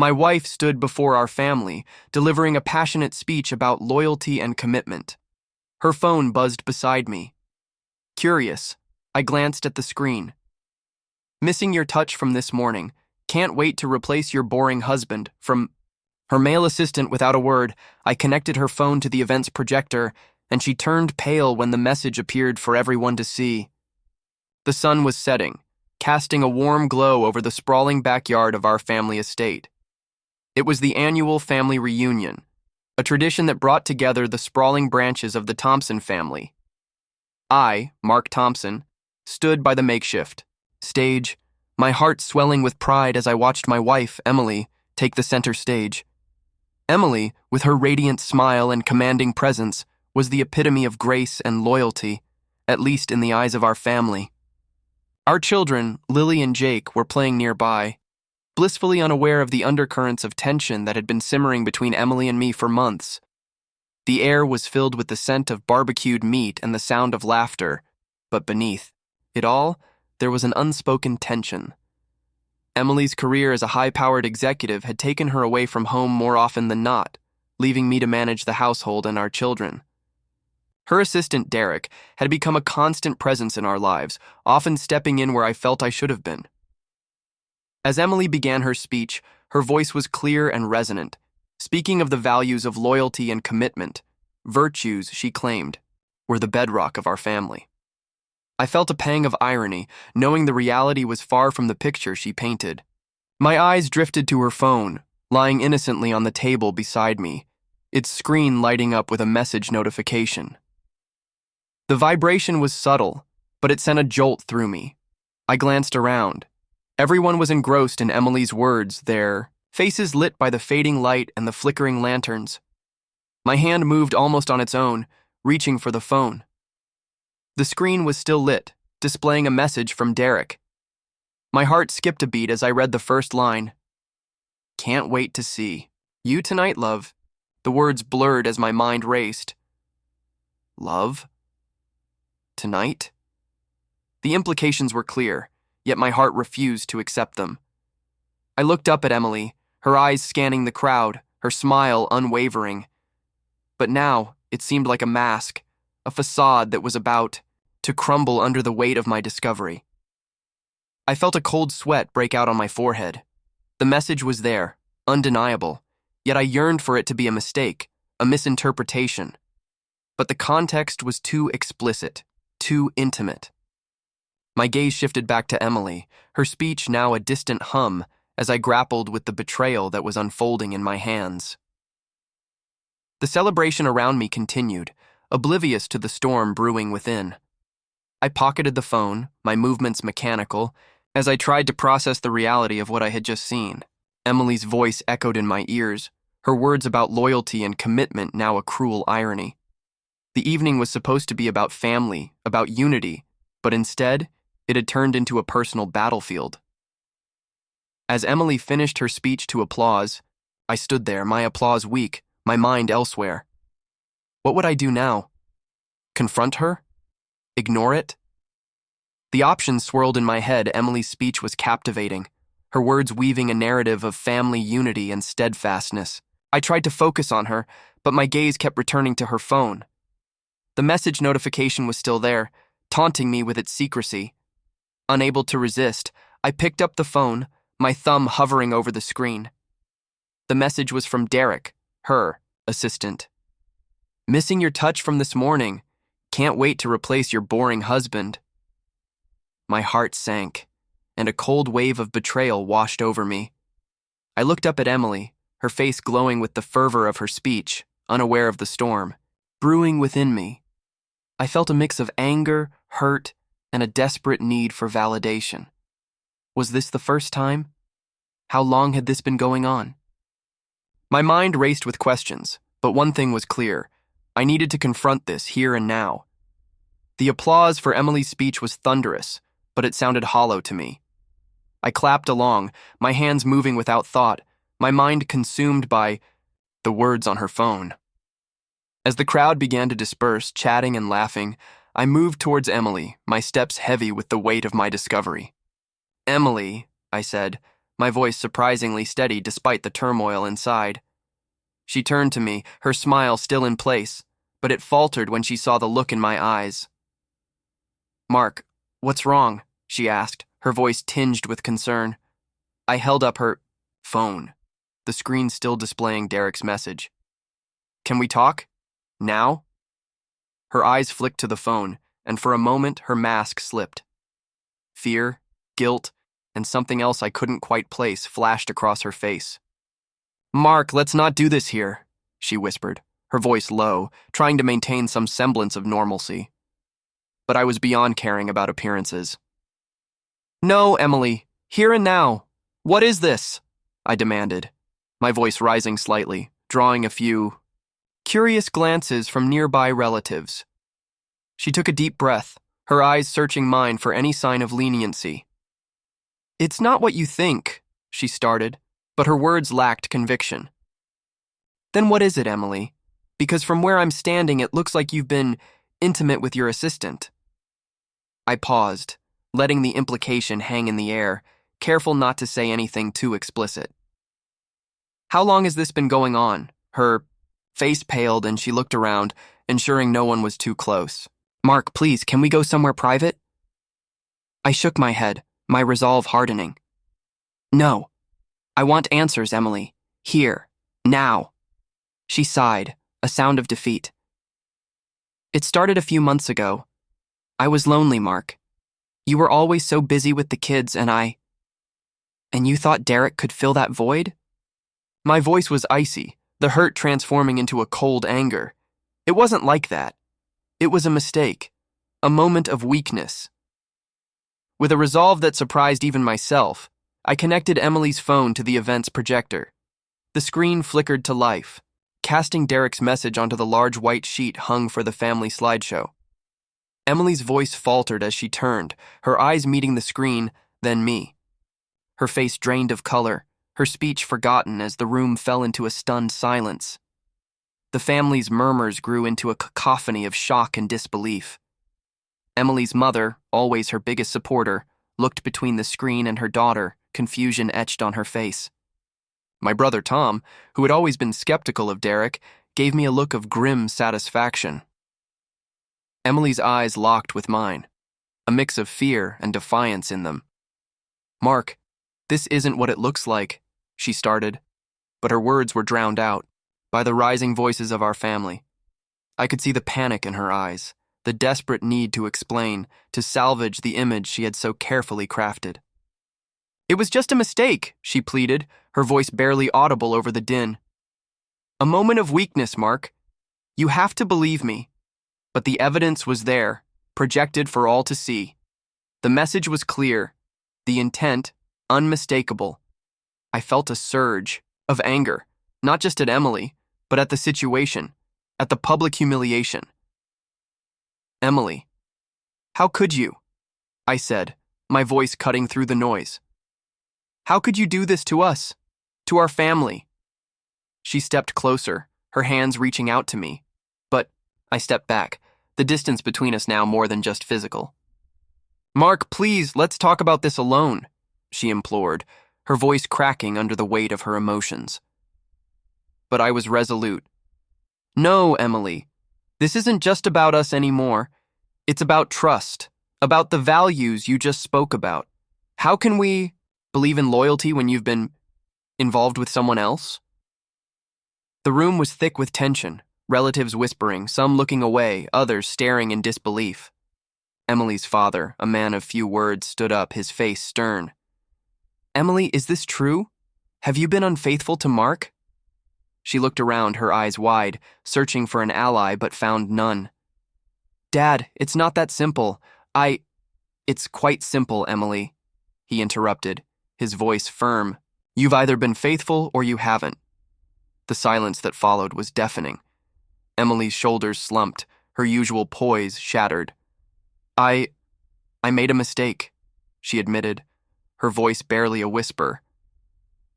My wife stood before our family, delivering a passionate speech about loyalty and commitment. Her phone buzzed beside me. Curious, I glanced at the screen. Missing your touch from this morning. Can't wait to replace your boring husband. From her male assistant. Without a word, I connected her phone to the event's projector, and she turned pale when the message appeared for everyone to see. The sun was setting, casting a warm glow over the sprawling backyard of our family estate. It was the annual family reunion, a tradition that brought together the sprawling branches of the Thompson family. I, Mark Thompson, stood by the makeshift stage, my heart swelling with pride as I watched my wife, Emily, take the center stage. Emily, with her radiant smile and commanding presence, was the epitome of grace and loyalty, at least in the eyes of our family. Our children, Lily and Jake, were playing nearby, blissfully unaware of the undercurrents of tension that had been simmering between Emily and me for months. The air was filled with the scent of barbecued meat and the sound of laughter, but beneath it all, there was an unspoken tension. Emily's career as a high-powered executive had taken her away from home more often than not, leaving me to manage the household and our children. Her assistant, Derek, had become a constant presence in our lives, often stepping in where I felt I should have been. As Emily began her speech, her voice was clear and resonant, speaking of the values of loyalty and commitment. Virtues, she claimed, were the bedrock of our family. I felt a pang of irony, knowing the reality was far from the picture she painted. My eyes drifted to her phone, lying innocently on the table beside me, its screen lighting up with a message notification. The vibration was subtle, but it sent a jolt through me. I glanced around. Everyone was engrossed in Emily's words, their faces lit by the fading light and the flickering lanterns. My hand moved almost on its own, reaching for the phone. The screen was still lit, displaying a message from Derek. My heart skipped a beat as I read the first line. "Can't wait to see you tonight, love." The words blurred as my mind raced. Love? Tonight? The implications were clear, yet my heart refused to accept them. I looked up at Emily, her eyes scanning the crowd, her smile unwavering. But now it seemed like a mask, a facade that was about to crumble under the weight of my discovery. I felt a cold sweat break out on my forehead. The message was there, undeniable, yet I yearned for it to be a mistake, a misinterpretation. But the context was too explicit, too intimate. My gaze shifted back to Emily, her speech now a distant hum as I grappled with the betrayal that was unfolding in my hands. The celebration around me continued, oblivious to the storm brewing within. I pocketed the phone, my movements mechanical, as I tried to process the reality of what I had just seen. Emily's voice echoed in my ears, her words about loyalty and commitment now a cruel irony. The evening was supposed to be about family, about unity, but instead, it had turned into a personal battlefield. As Emily finished her speech to applause, I stood there, my applause weak, my mind elsewhere. What would I do now? Confront her? Ignore it? The options swirled in my head. Emily's speech was captivating, her words weaving a narrative of family unity and steadfastness. I tried to focus on her, but my gaze kept returning to her phone. The message notification was still there, taunting me with its secrecy. Unable to resist, I picked up the phone, my thumb hovering over the screen. The message was from Derek, her assistant. "Missing your touch from this morning. Can't wait to replace your boring husband." My heart sank, and a cold wave of betrayal washed over me. I looked up at Emily, her face glowing with the fervor of her speech, unaware of the storm, brewing within me. I felt a mix of anger, hurt, and a desperate need for validation. Was this the first time? How long had this been going on? My mind raced with questions, but one thing was clear. I needed to confront this here and now. The applause for Emily's speech was thunderous, but it sounded hollow to me. I clapped along, my hands moving without thought, my mind consumed by the words on her phone. As the crowd began to disperse, chatting and laughing, I moved towards Emily, my steps heavy with the weight of my discovery. "Emily," I said, my voice surprisingly steady despite the turmoil inside. She turned to me, her smile still in place, but it faltered when she saw the look in my eyes. "Mark, what's wrong?" she asked, her voice tinged with concern. I held up her phone, the screen still displaying Derek's message. "Can we talk? Now?" Her eyes flicked to the phone, and for a moment her mask slipped. Fear, guilt, and something else I couldn't quite place flashed across her face. "Mark, let's not do this here," she whispered, her voice low, trying to maintain some semblance of normalcy. But I was beyond caring about appearances. "No, Emily, here and now. What is this?" I demanded, my voice rising slightly, drawing a few curious glances from nearby relatives. She took a deep breath, her eyes searching mine for any sign of leniency. "It's not what you think," she started, but her words lacked conviction. "Then what is it, Emily? Because from where I'm standing, it looks like you've been intimate with your assistant." I paused, letting the implication hang in the air, careful not to say anything too explicit. "How long has this been going on?" Her face paled and she looked around, ensuring no one was too close. "Mark, please, can we go somewhere private?" I shook my head, my resolve hardening. "No. I want answers, Emily. Here. Now." She sighed, a sound of defeat. "It started a few months ago. I was lonely, Mark. You were always so busy with the kids and you thought Derek could fill that void?" My voice was icy, the hurt transforming into a cold anger. It wasn't like that. It was a mistake, a moment of weakness. With a resolve that surprised even myself, I connected Emily's phone to the event's projector. The screen flickered to life, casting Derek's message onto the large white sheet hung for the family slideshow. Emily's voice faltered as she turned, her eyes meeting the screen, then me. Her face drained of color, her speech forgotten as the room fell into a stunned silence. The family's murmurs grew into a cacophony of shock and disbelief. Emily's mother, always her biggest supporter, looked between the screen and her daughter, confusion etched on her face. My brother Tom, who had always been skeptical of Derek, gave me a look of grim satisfaction. Emily's eyes locked with mine, a mix of fear and defiance in them. "Mark, this isn't what it looks like," she started, but her words were drowned out by the rising voices of our family. I could see the panic in her eyes, the desperate need to explain, to salvage the image she had so carefully crafted. "It was just a mistake," she pleaded, her voice barely audible over the din. "A moment of weakness, Mark. You have to believe me." But the evidence was there, projected for all to see. The message was clear, the intent unmistakable. I felt a surge of anger, not just at Emily, but at the situation, at the public humiliation. "Emily, how could you?" I said, my voice cutting through the noise. "How could you do this to us, to our family?" She stepped closer, her hands reaching out to me, but I stepped back, the distance between us now more than just physical. "Mark, please, let's talk about this alone," she implored, her voice cracking under the weight of her emotions. But I was resolute. "No, Emily, this isn't just about us anymore. It's about trust, about the values you just spoke about. How can we believe in loyalty when you've been involved with someone else?" The room was thick with tension, relatives whispering, some looking away, others staring in disbelief. Emily's father, a man of few words, stood up, his face stern. "Emily, is this true? Have you been unfaithful to Mark?" She looked around, her eyes wide, searching for an ally but found none. "Dad, it's not that simple. It's quite simple, Emily," he interrupted, his voice firm. "You've either been faithful or you haven't." The silence that followed was deafening. Emily's shoulders slumped, her usual poise shattered. I made a mistake," she admitted, her voice barely a whisper.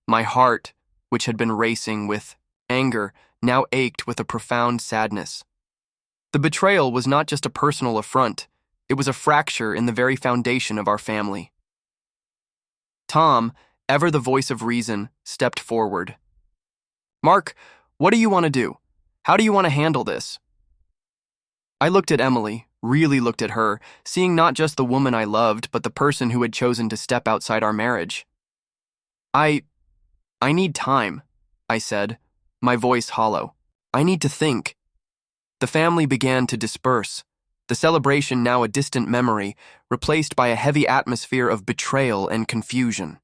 My heart, which had been racing with anger, now ached with a profound sadness. The betrayal was not just a personal affront, it was a fracture in the very foundation of our family. Tom, ever the voice of reason, stepped forward. Mark, what do you want to do? How do you want to handle this? I looked at Emily, really looked at her, seeing not just the woman I loved, but the person who had chosen to step outside our marriage. I need time, I said, my voice hollow. I need to think. The family began to disperse, the celebration now a distant memory, replaced by a heavy atmosphere of betrayal and confusion.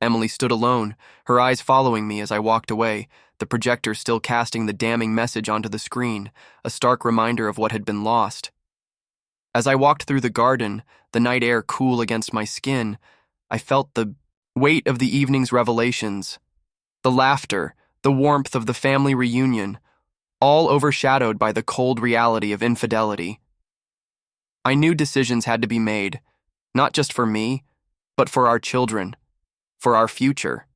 Emily stood alone, her eyes following me as I walked away, the projector still casting the damning message onto the screen, a stark reminder of what had been lost. As I walked through the garden, the night air cool against my skin, I felt the weight of the evening's revelations, the laughter, the warmth of the family reunion, all overshadowed by the cold reality of infidelity. I knew decisions had to be made, not just for me, but for our children, for our future.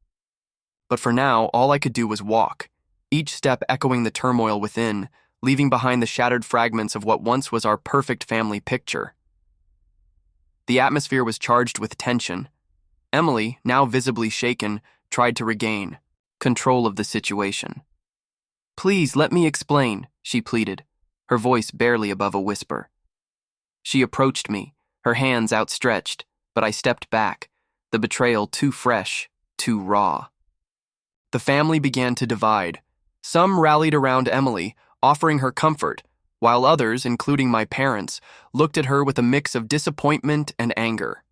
But for now, all I could do was walk, each step echoing the turmoil within, leaving behind the shattered fragments of what once was our perfect family picture. The atmosphere was charged with tension. Emily, now visibly shaken, tried to regain control of the situation. Please, let me explain, she pleaded, her voice barely above a whisper. She approached me, her hands outstretched, but I stepped back, the betrayal too fresh, too raw. The family began to divide. Some rallied around Emily, offering her comfort, while others, including my parents, looked at her with a mix of disappointment and anger.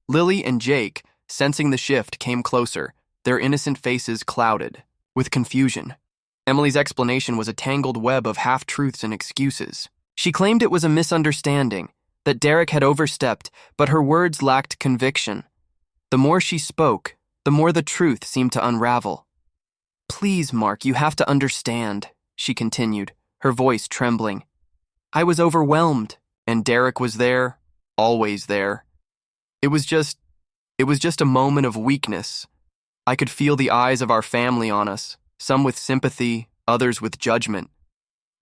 Lily and Jake, sensing the shift, came closer, their innocent faces clouded with confusion. Emily's explanation was a tangled web of half-truths and excuses. She claimed it was a misunderstanding, that Derek had overstepped, but her words lacked conviction. The more she spoke, the more the truth seemed to unravel. Please, Mark, you have to understand, she continued, her voice trembling. I was overwhelmed, and Derek was there, always there. It was just a moment of weakness. I could feel the eyes of our family on us, some with sympathy, others with judgment.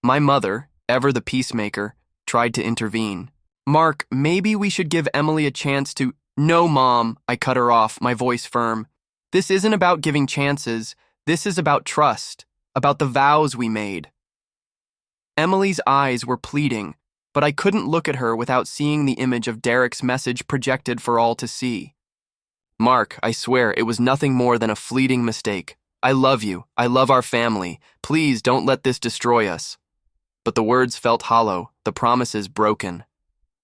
My mother, ever the peacemaker, tried to intervene. Mark, maybe we should give Emily a chance to— No, Mom, I cut her off, my voice firm. This isn't about giving chances. This is about trust, about the vows we made. Emily's eyes were pleading, but I couldn't look at her without seeing the image of Derek's message projected for all to see. Mark, I swear, it was nothing more than a fleeting mistake. I love you. I love our family. Please don't let this destroy us. But the words felt hollow, the promises broken.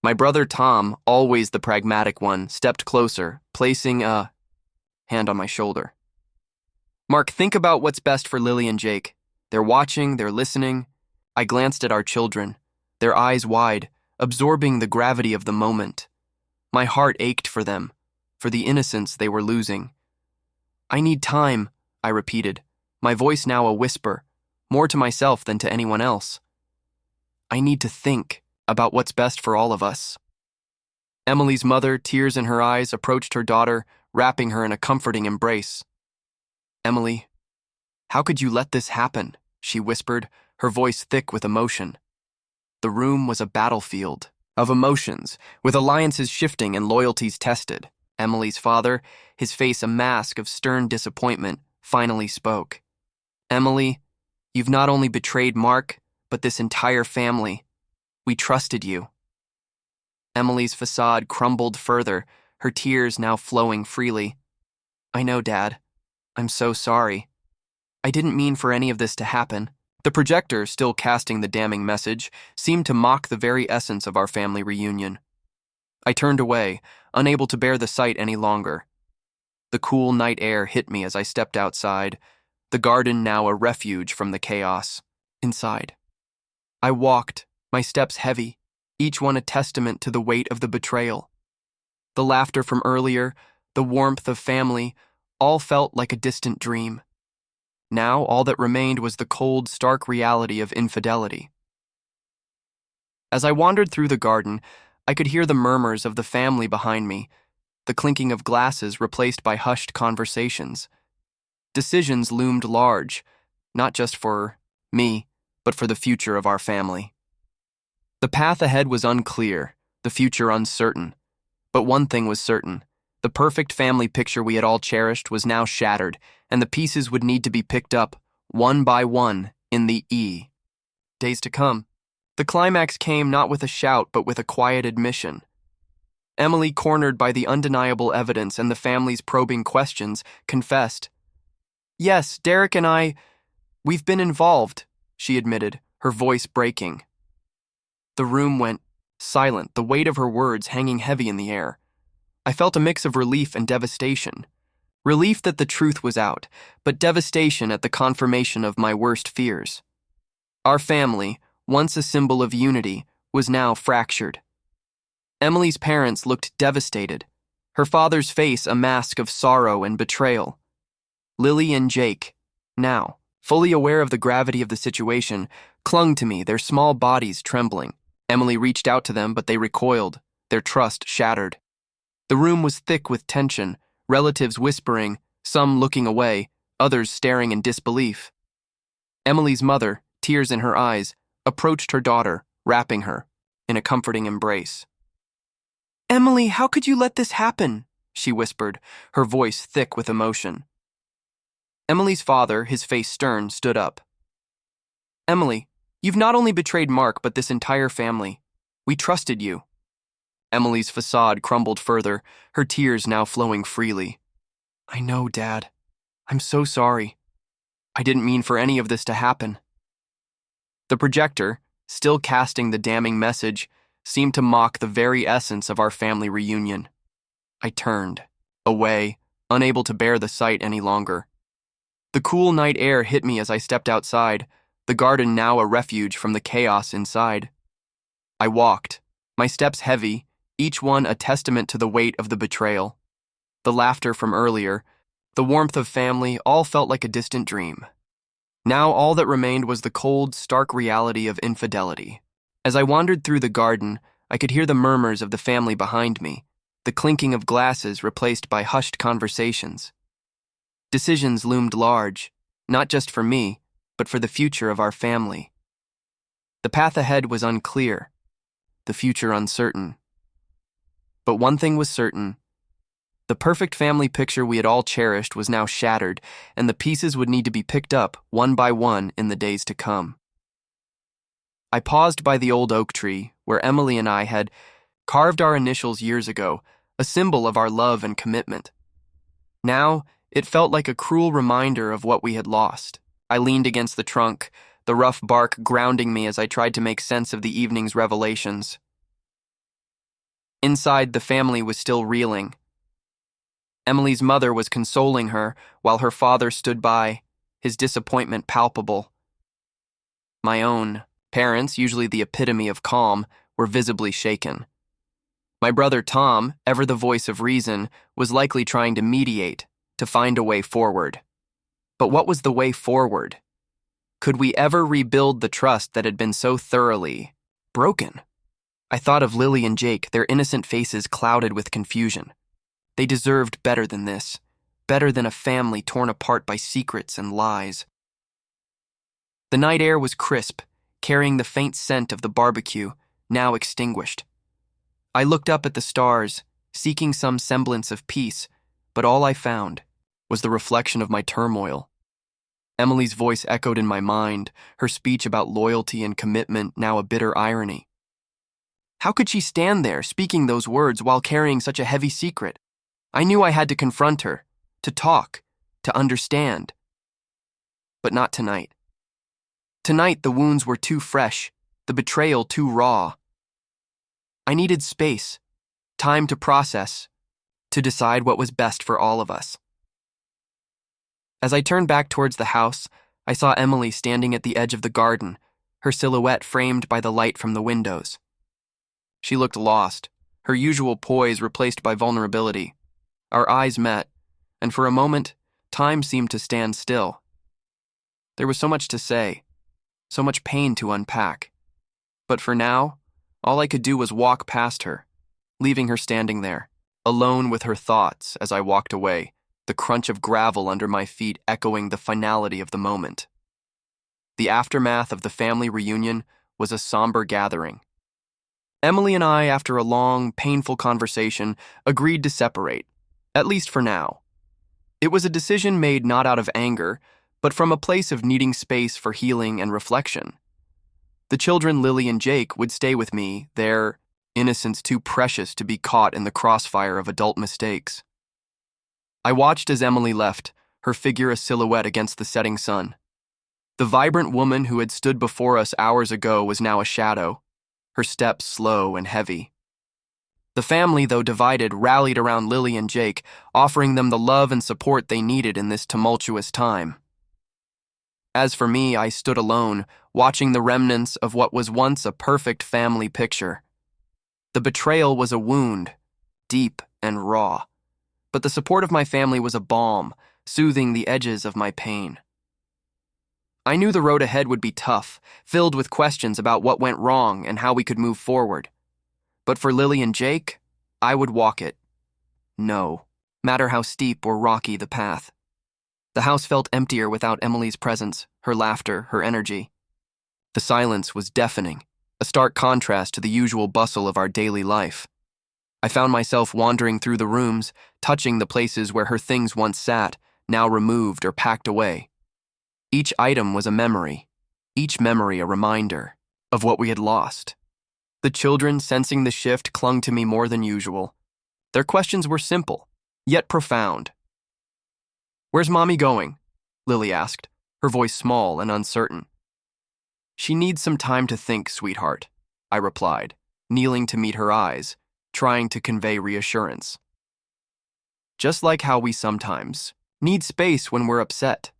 My brother Tom, always the pragmatic one, stepped closer, placing a hand on my shoulder. Mark, think about what's best for Lily and Jake. They're watching, they're listening. I glanced at our children, their eyes wide, absorbing the gravity of the moment. My heart ached for them, for the innocence they were losing. I need time, I repeated, my voice now a whisper, more to myself than to anyone else. I need to think about what's best for all of us. Emily's mother, tears in her eyes, approached her daughter, wrapping her in a comforting embrace. Emily, how could you let this happen? She whispered, her voice thick with emotion. The room was a battlefield of emotions, with alliances shifting and loyalties tested. Emily's father, his face a mask of stern disappointment, finally spoke. Emily, you've not only betrayed Mark, but this entire family. We trusted you. Emily's facade crumbled further, her tears now flowing freely. I know, Dad. I'm so sorry. I didn't mean for any of this to happen. The projector, still casting the damning message, seemed to mock the very essence of our family reunion. I turned away, unable to bear the sight any longer. The cool night air hit me as I stepped outside, the garden now a refuge from the chaos. Inside, I walked, my steps heavy, each one a testament to the weight of the betrayal. The laughter from earlier, the warmth of family, all felt like a distant dream. Now all that remained was the cold, stark reality of infidelity. As I wandered through the garden, I could hear the murmurs of the family behind me, the clinking of glasses replaced by hushed conversations. Decisions loomed large, not just for me, but for the future of our family. The path ahead was unclear, the future uncertain, but one thing was certain. The perfect family picture we had all cherished was now shattered, and the pieces would need to be picked up, one by one, in the days to come. The climax came not with a shout, but with a quiet admission. Emily, cornered by the undeniable evidence and the family's probing questions, confessed. "Yes, Derek and we've been involved," she admitted, her voice breaking. The room went silent, the weight of her words hanging heavy in the air. I felt a mix of relief and devastation. Relief that the truth was out, but devastation at the confirmation of my worst fears. Our family, once a symbol of unity, was now fractured. Emily's parents looked devastated, her father's face a mask of sorrow and betrayal. Lily and Jake, now, fully aware of the gravity of the situation, clung to me, their small bodies trembling. Emily reached out to them, but they recoiled, their trust shattered. The room was thick with tension, relatives whispering, some looking away, others staring in disbelief. Emily's mother, tears in her eyes, approached her daughter, wrapping her in a comforting embrace. "Emily, how could you let this happen?" she whispered, her voice thick with emotion. Emily's father, his face stern, stood up. "Emily, you've not only betrayed Mark, but this entire family. We trusted you." Emily's facade crumbled further, her tears now flowing freely. "I know, Dad. I'm so sorry. I didn't mean for any of this to happen." The projector, still casting the damning message, seemed to mock the very essence of our family reunion. I turned, away, unable to bear the sight any longer. The cool night air hit me as I stepped outside, the garden now a refuge from the chaos inside. I walked, my steps heavy, each one a testament to the weight of the betrayal. The laughter from earlier, the warmth of family, all felt like a distant dream. Now all that remained was the cold, stark reality of infidelity. As I wandered through the garden, I could hear the murmurs of the family behind me, the clinking of glasses replaced by hushed conversations. Decisions loomed large, not just for me, but for the future of our family. The path ahead was unclear, the future uncertain. But one thing was certain. The perfect family picture we had all cherished was now shattered, and the pieces would need to be picked up one by one in the days to come. I paused by the old oak tree, where Emily and I had carved our initials years ago, a symbol of our love and commitment. Now, it felt like a cruel reminder of what we had lost. I leaned against the trunk, the rough bark grounding me as I tried to make sense of the evening's revelations. Inside, the family was still reeling. Emily's mother was consoling her, while her father stood by, his disappointment palpable. My own parents, usually the epitome of calm, were visibly shaken. My brother Tom, ever the voice of reason, was likely trying to mediate, to find a way forward. But what was the way forward? Could we ever rebuild the trust that had been so thoroughly broken? I thought of Lily and Jake, their innocent faces clouded with confusion. They deserved better than this, better than a family torn apart by secrets and lies. The night air was crisp, carrying the faint scent of the barbecue, now extinguished. I looked up at the stars, seeking some semblance of peace, but all I found was the reflection of my turmoil. Emily's voice echoed in my mind, her speech about loyalty and commitment now a bitter irony. How could she stand there, speaking those words while carrying such a heavy secret? I knew I had to confront her, to talk, to understand. But not tonight. Tonight, the wounds were too fresh, the betrayal too raw. I needed space, time to process, to decide what was best for all of us. As I turned back towards the house, I saw Emily standing at the edge of the garden, her silhouette framed by the light from the windows. She looked lost, her usual poise replaced by vulnerability. Our eyes met, and for a moment, time seemed to stand still. There was so much to say, so much pain to unpack. But for now, all I could do was walk past her, leaving her standing there, alone with her thoughts as I walked away, the crunch of gravel under my feet echoing the finality of the moment. The aftermath of the family reunion was a somber gathering. Emily and I, after a long, painful conversation, agreed to separate, at least for now. It was a decision made not out of anger, but from a place of needing space for healing and reflection. The children, Lily and Jake, would stay with me, their innocence too precious to be caught in the crossfire of adult mistakes. I watched as Emily left, her figure a silhouette against the setting sun. The vibrant woman who had stood before us hours ago was now a shadow, her steps slow and heavy. The family, though divided, rallied around Lily and Jake, offering them the love and support they needed in this tumultuous time. As for me, I stood alone, watching the remnants of what was once a perfect family picture. The betrayal was a wound, deep and raw, but the support of my family was a balm, soothing the edges of my pain. I knew the road ahead would be tough, filled with questions about what went wrong and how we could move forward. But for Lily and Jake, I would walk it. No matter how steep or rocky the path. The house felt emptier without Emily's presence, her laughter, her energy. The silence was deafening, a stark contrast to the usual bustle of our daily life. I found myself wandering through the rooms, touching the places where her things once sat, now removed or packed away. Each item was a memory, each memory a reminder of what we had lost. The children, sensing the shift, clung to me more than usual. Their questions were simple, yet profound. "Where's Mommy going?" Lily asked, her voice small and uncertain. "She needs some time to think, sweetheart," I replied, kneeling to meet her eyes, trying to convey reassurance. Just like how we sometimes need space when we're upset.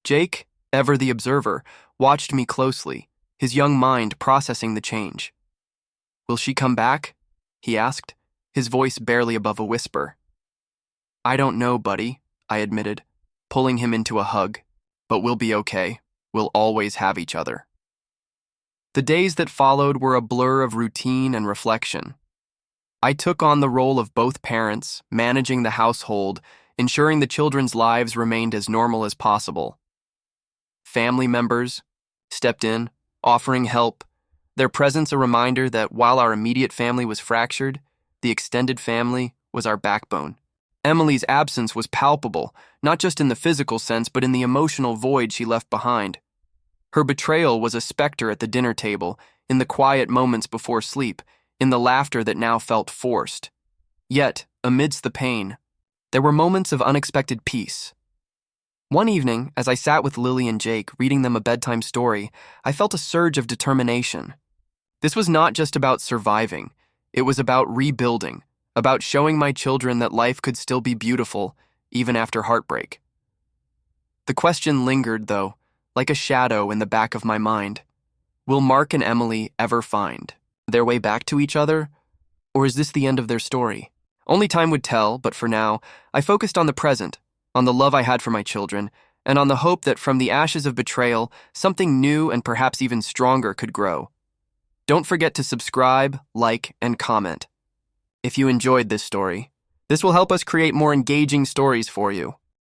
Jake, ever the observer, watched me closely, his young mind processing the change. "Will she come back?" he asked, his voice barely above a whisper. "I don't know, buddy," I admitted, pulling him into a hug, "but we'll be okay. We'll always have each other." The days that followed were a blur of routine and reflection. I took on the role of both parents, managing the household, ensuring the children's lives remained as normal as possible. Family members stepped in, offering help, their presence a reminder that while our immediate family was fractured, the extended family was our backbone. Emily's absence was palpable, not just in the physical sense, but in the emotional void she left behind. Her betrayal was a specter at the dinner table, in the quiet moments before sleep, in the laughter that now felt forced. Yet, amidst the pain, there were moments of unexpected peace. One evening, as I sat with Lily and Jake, reading them a bedtime story, I felt a surge of determination. This was not just about surviving. It was about rebuilding, about showing my children that life could still be beautiful, even after heartbreak. The question lingered, though, like a shadow in the back of my mind. Will Mark and Emily ever find their way back to each other? Or is this the end of their story? Only time would tell, but for now, I focused on the present, on the love I had for my children, and on the hope that from the ashes of betrayal, something new and perhaps even stronger could grow. Don't forget to subscribe, like, and comment. If you enjoyed this story, this will help us create more engaging stories for you.